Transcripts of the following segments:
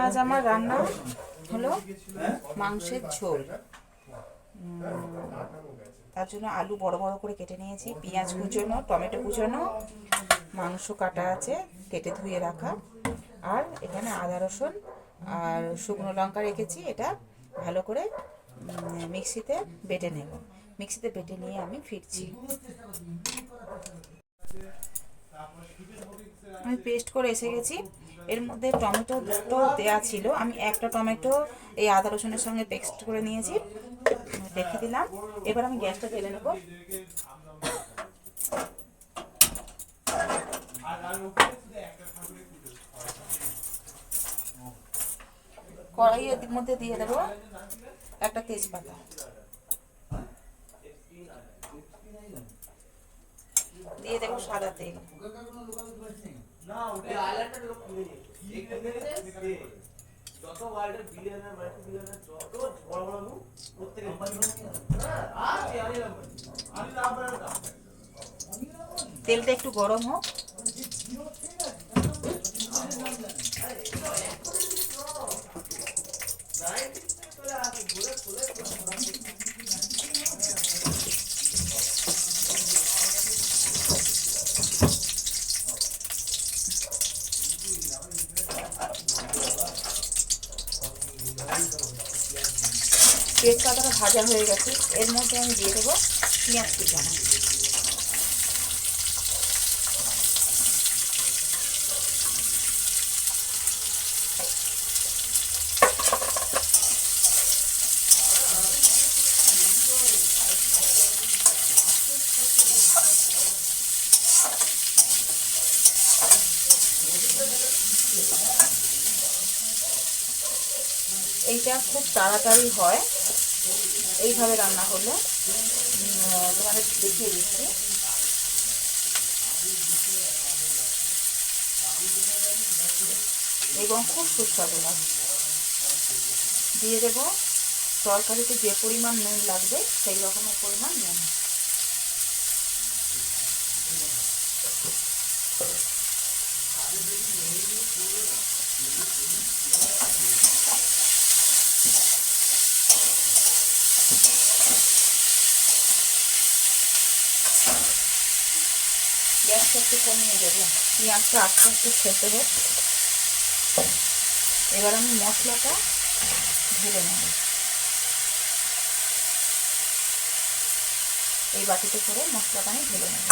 আজ আমার রান্না হলো মাংসের ঝোল। তার জন্য আলু বড় বড় করে কেটে নিয়েছি, পেঁয়াজ কুচোনো, টমেটো কুচোনো, মাংস কাটা আছে কেটে ধুয়ে রাখা, আর এখানে আদা রসুন আর শুকনো লঙ্কা রেখেছি। এটা ভালো করে মিক্সিতে বেটে নেব। মিক্সিতে বেটে নিয়ে আমি ফিরছি। আমি পেস্ট করে এসে গেছি। এর মধ্যে টমেটো দুটো দেওয়া ছিল, আমি একটা টমেটো এই আদা রসুনের সঙ্গে পেস্ট করে নিয়েছি, রেখে দিলাম। এবার আমি গ্যাসটা জ্বেলে নেব। কড়াইয়ের মধ্যে দিয়ে দেবো একটা তেজপাতা, দিয়ে দেবো সাদা তেল, তেলটা একটু গরম হোক। তেজপাতাটা ভাজা হয়ে গেছে, এর মধ্যে আমি দিয়ে দেবো পেঁয়াজ কুচানো। এইটা খুব তাড়াতাড়ি হয় এইভাবে রান্না করলে। তোমাদের দেখিয়ে দিচ্ছি। এবং খুব সুস্বাদু হয়। দিয়ে দেব তরকারিতে যে পরিমাণ নুন লাগবে সেই রকমের পরিমাণ নুন। গ্যাসটা একটু কমিয়ে দেবো, পেঁয়াজটা আস্তে আস্তে সেদ্ধ হোক। এবার আমি মশলাটা ঢেলে নেব। এই বাটিতে করে মশলাটা আমি ঢেলে নেব।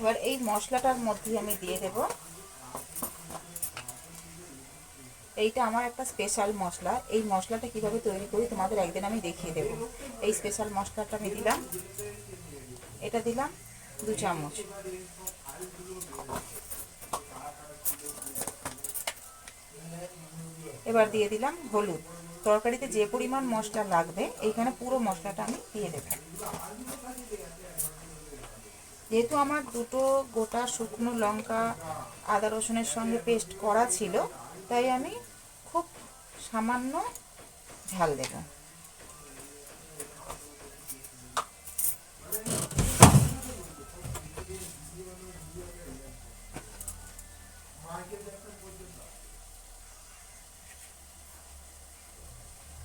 এবার এই মশলাটার মধ্যে আমি দিয়ে দেব, এইটা আমার একটা স্পেশাল মশলা। এই মশলাটা কিভাবে তৈরি করি তোমাদের একদিন আমি দেখিয়ে দেব। এই স্পেশাল মশলাটা আমি দিলাম, এটা দিলাম 2 চামচ। এবার দিয়ে দিলাম হলুদ। তরকারিতে যে পরিমাণ মশলা লাগবে এইখানে পুরো মশলাটা আমি দিয়ে দেব। যেহেতু আমার দুটো গোটা শুকনো লঙ্কা আদা রসুনের সঙ্গে পেস্ট করা ছিল, তাই আমি খুব সামান্য ঝাল দেব।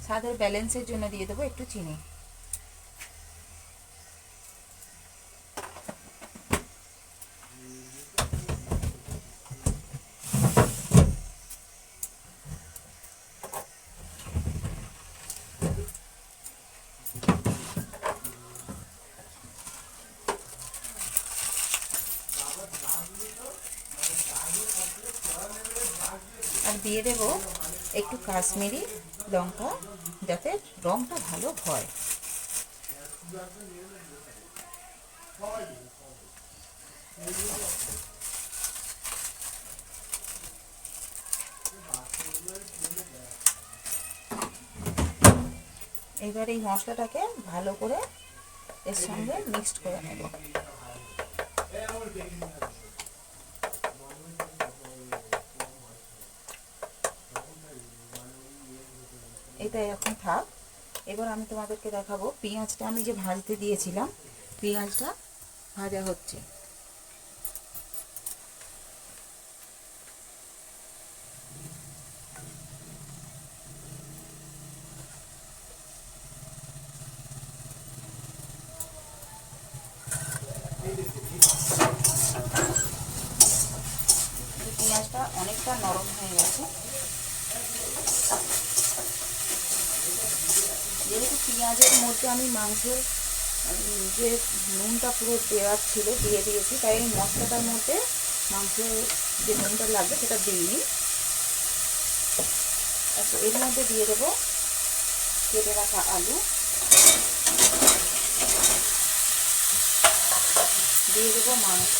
স্বাদের ব্যালেন্সের জন্য দিয়ে দেবো একটু চিনি। আর দিয়ে দেব একটু কাশ্মীরি লঙ্কা, যাতে রঙটা ভালো হয়। এবার এই মশলাটাকে ভালো করে এর সঙ্গে মিক্সড করে নেব। এটা এখন থাক। এবার আমি তোমাদেরকে দেখাবো পেঁয়াজটা আমি যে ভাজতে দিয়েছিলাম, পেঁয়াজটা ভাজা হচ্ছে। পেঁয়াজটা অনেকটা নরম হয়ে গেছে। যেহেতু পেঁয়াজের মধ্যে আমি মাংসের যে নুনটা পুরো দেওয়ার ছিল দিয়ে দিয়েছি, তাই এই মশলাটার মধ্যে মাংসের যে নুনটা লাগবে সেটা দিইনি। এর মধ্যে দিয়ে দেবো কেটে রাখা আলু, দিয়ে দেবো মাংস,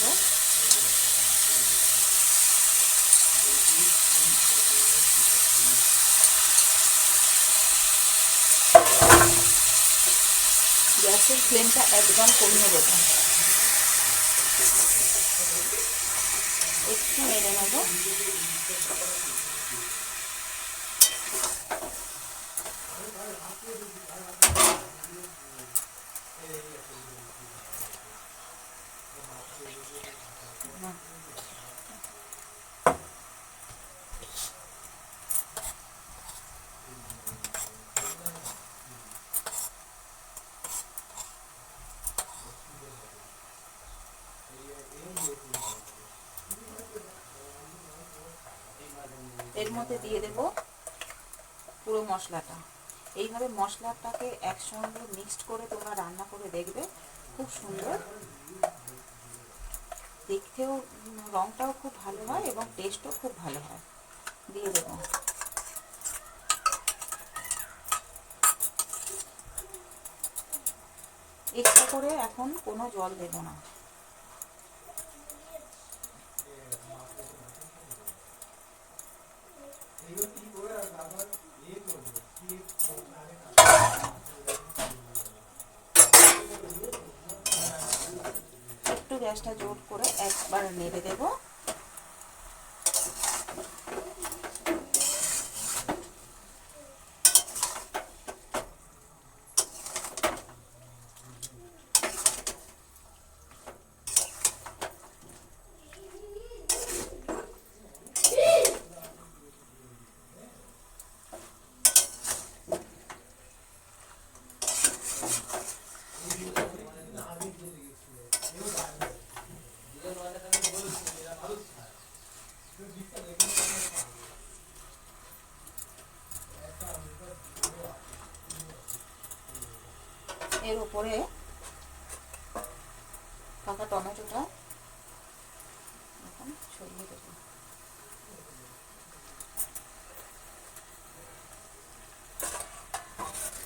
গ্যাসের ফ্লেমটা একদম কমিয়ে দেবো, একটু নেড়ে নেব। এর মধ্যে দিয়ে দেব পুরো মশলাটা। এইভাবে মশলাটাকে একসঙ্গে মিক্সড করে তোমরা রান্না করে দেখবে, খুব সুন্দর, দেখতেও রঙটাও খুব ভালো হয় এবং টেস্টও খুব ভালো হয়। দিয়ে দেব এক্সট্রা করে এখন কোনো জল দেব না। একটু গ্যাসটা জোর করে একবার নেড়ে দেব। এর উপরে পাকা টমেটোটা এখন ছড়িয়ে দেব।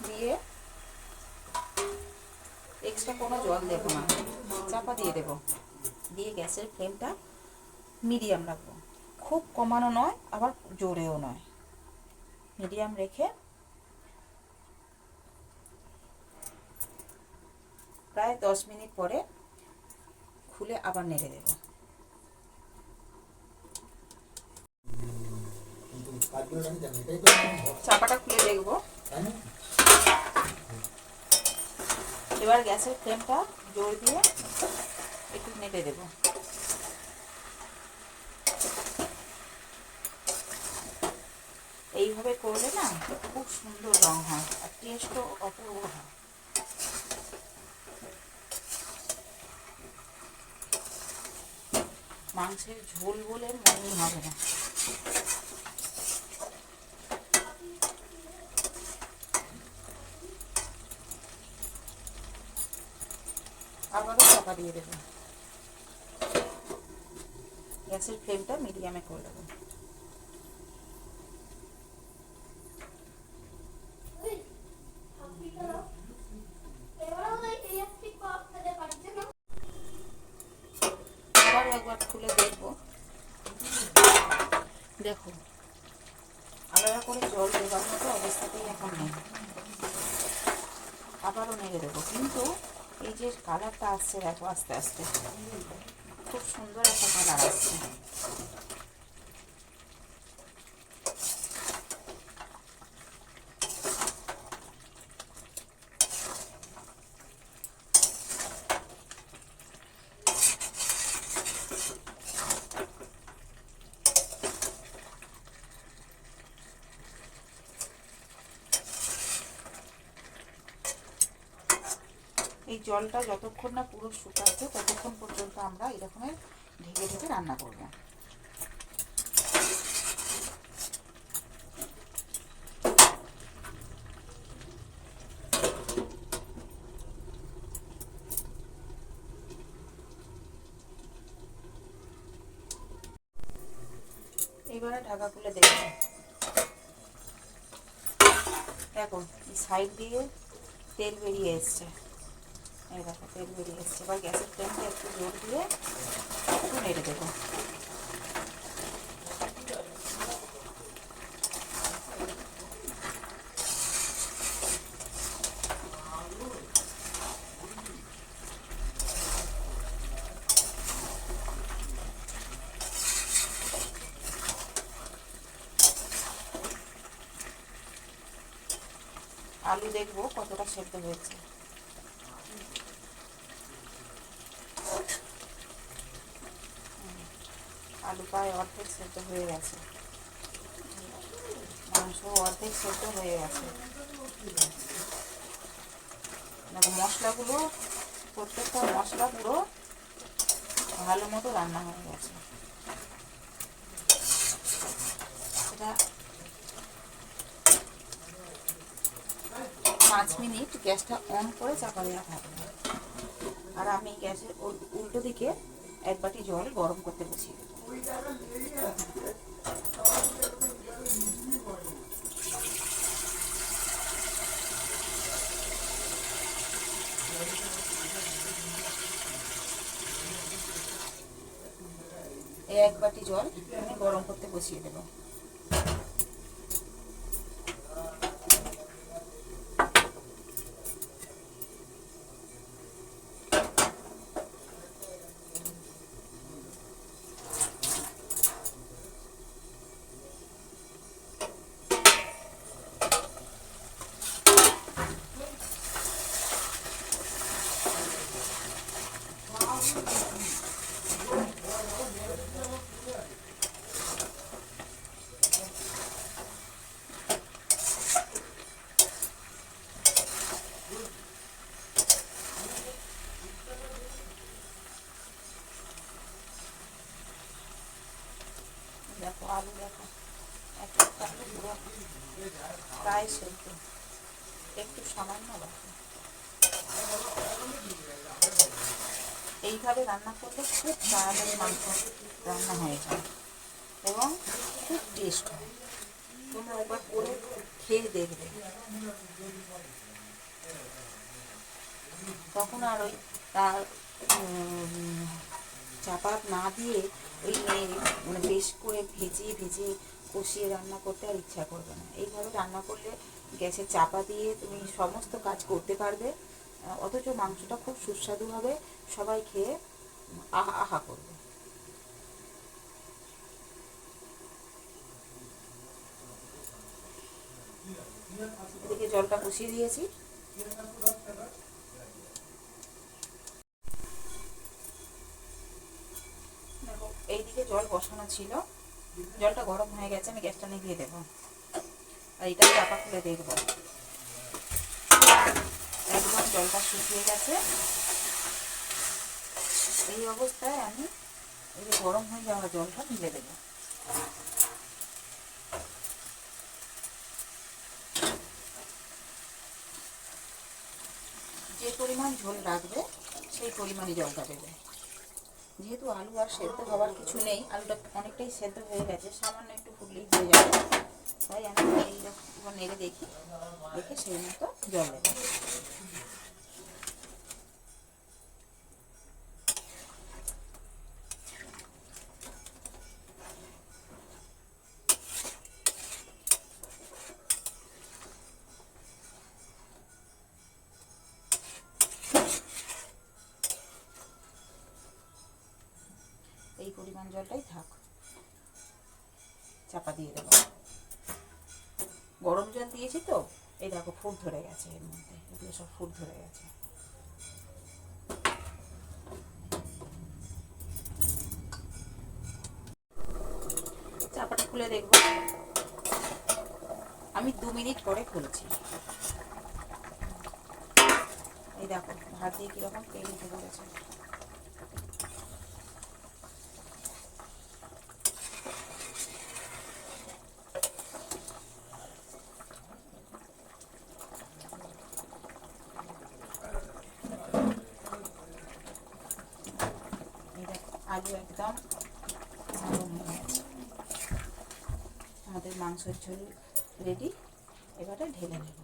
দিয়ে এক্সট্রা কোনো জল দেব না, চাপা দিয়ে দেব। দিয়ে গ্যাসের ফ্লেমটা মিডিয়াম রাখবো, খুব কমানো নয় আবার জোরেও নয়, মিডিয়াম রেখে প্রায় 10 মিনিট পরে খুলে আবার নেড়ে দেব। চাপাটা খুলে দেখব। এবার গ্যাসের ফ্লেমটা জোর দিয়ে একটু নেড়ে দেব। এই এইভাবে করলে না খুব সুন্দর রং হয় আর টেস্টও অপূর্ব হয়। মাংসের ঝোল বলে মনেই হবে না। আবারও চাপা দিয়ে দেবো, গ্যাসের ফ্লেমটা মিডিয়ামে করে দেবো। আবারও একবার খুলে দেখবো, দেখো আলাদা করে জল দেওয়ার মতো অবস্থাতেই এখন নেই। আবারও নেড়ে দেবো, কিন্তু এই যে কালারটা আসছে দেখো আস্তে আস্তে খুব সুন্দর একটা কালার আসছে। এই জলটা যতক্ষণ না পুরো শুকাচ্ছে ততক্ষণ পর্যন্ত আমরা এরকমের ঢেকে ঢেকে রান্না করব। এবারে ঢাকা খুলে দেখব, দেখো সাইড দিয়ে তেল বেরিয়ে এসছে। এই দেখো তেল বেরিয়ে এসছে। এবার গ্যাসের ফ্লেমটা একটু জোর দিয়ে একটু নেড়ে দেবো। আলু দেখবো কতটা সেদ্ধ হয়েছে। আলু প্রায় অর্ধেক সেদ্ধ হয়ে গেছে, মাংস অর্ধেক সেদ্ধ হয়ে গেছে। দেখো মশলাগুলো, প্রত্যেকটা মশলা পুরো ভালো মতো রান্না হয়ে গেছে। এটা 5 মিনিট গ্যাসটা অন করে চাপা দেওয়া থাকবে। আর আমি গ্যাসের উল্টো দিকে 1 বাটি জল গরম করতে বসিয়ে দেবো। এই 1 বাটি জল আমি গরম করতে বসিয়ে দেবো। দেখো আলু দেখো একটা পুরো প্রায় সেদ্ধ, একটু সামান্য বাকি। এইভাবে রান্না করলে খুব তাড়াতাড়ি মাংস রান্না হয়ে যায় এবং খুব টেস্ট হয়। তোমরা একবার করে খেয়ে দেখবে, তখন আর ওই তার চাপা না দিয়ে ওই মানে বেশ করে ভেজিয়ে ভেজিয়ে কষিয়ে রান্না করতে আর ইচ্ছা করবে না। এইভাবে রান্না করলে গ্যাসে চাপা দিয়ে তুমি সমস্ত কাজ করতে পারবে, অথচ মাংসটা খুব সুস্বাদু হবে, সবাই খেয়ে আহা আহা করবে। এদিকে জলটা বসিয়ে দিয়েছি। এইদিকে জল বসানো ছিল, জলটা গরম হয়ে গেছে, আমি গ্যাসটা নিভিয়ে দেবো। আর এটা চাপা খুলে দেখবো। একদম জলটা শুকিয়ে গেছে। এই অবস্থায় আমি এই যে গরম হয়ে যাওয়া জলটা ঢেলে দেবো। যে পরিমাণ ঝোল রাখবে সেই পরিমাণই জলটা দেবে। যেহেতু আলু আর সেদ্ধ হওয়ার কিছু নেই, আলুটা অনেকটাই সেদ্ধ হয়ে গেছে, সামান্য একটু ফুটলেই হয়ে যাবে। তাই আমি এইরকম নেড়ে দেখি, দেখে সেই মতো জল দেবো। এই পরিমাণ জলটাই থাক, চাপা দিয়ে দেবো। গরম জল দিয়েছি তো, এই দেখো ফুট ধরে গেছে, এর মধ্যে এগুলো সব ফুট ধরে গেছে। চাপাটা খুলে দেখবো। আমি 2 মিনিট পরে খুলছি। এই দেখো ভাত দিয়ে কিরকম তেল উঠে পড়েছে। আলু একদম নরম হয়ে গেছে। আমাদের মাংসের ঝোল রেডি। এবারে ঢেলে নেব।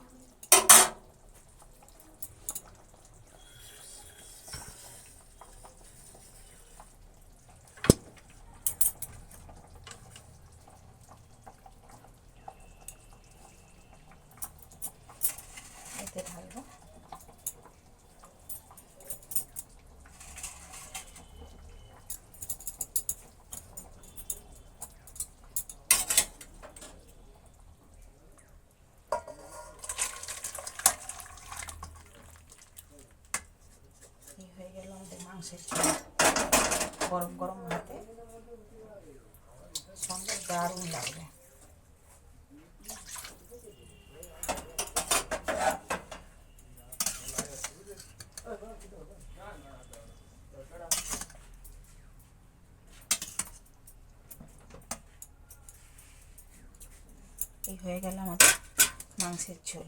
এতে ঢালবো। হয়ে গেল আমাদের মাংসের ঝোল। গরম গরম ভাতে সঙ্গে দারুণ লাগবে। এই হয়ে গেল আমাদের মাংসের ঝোল।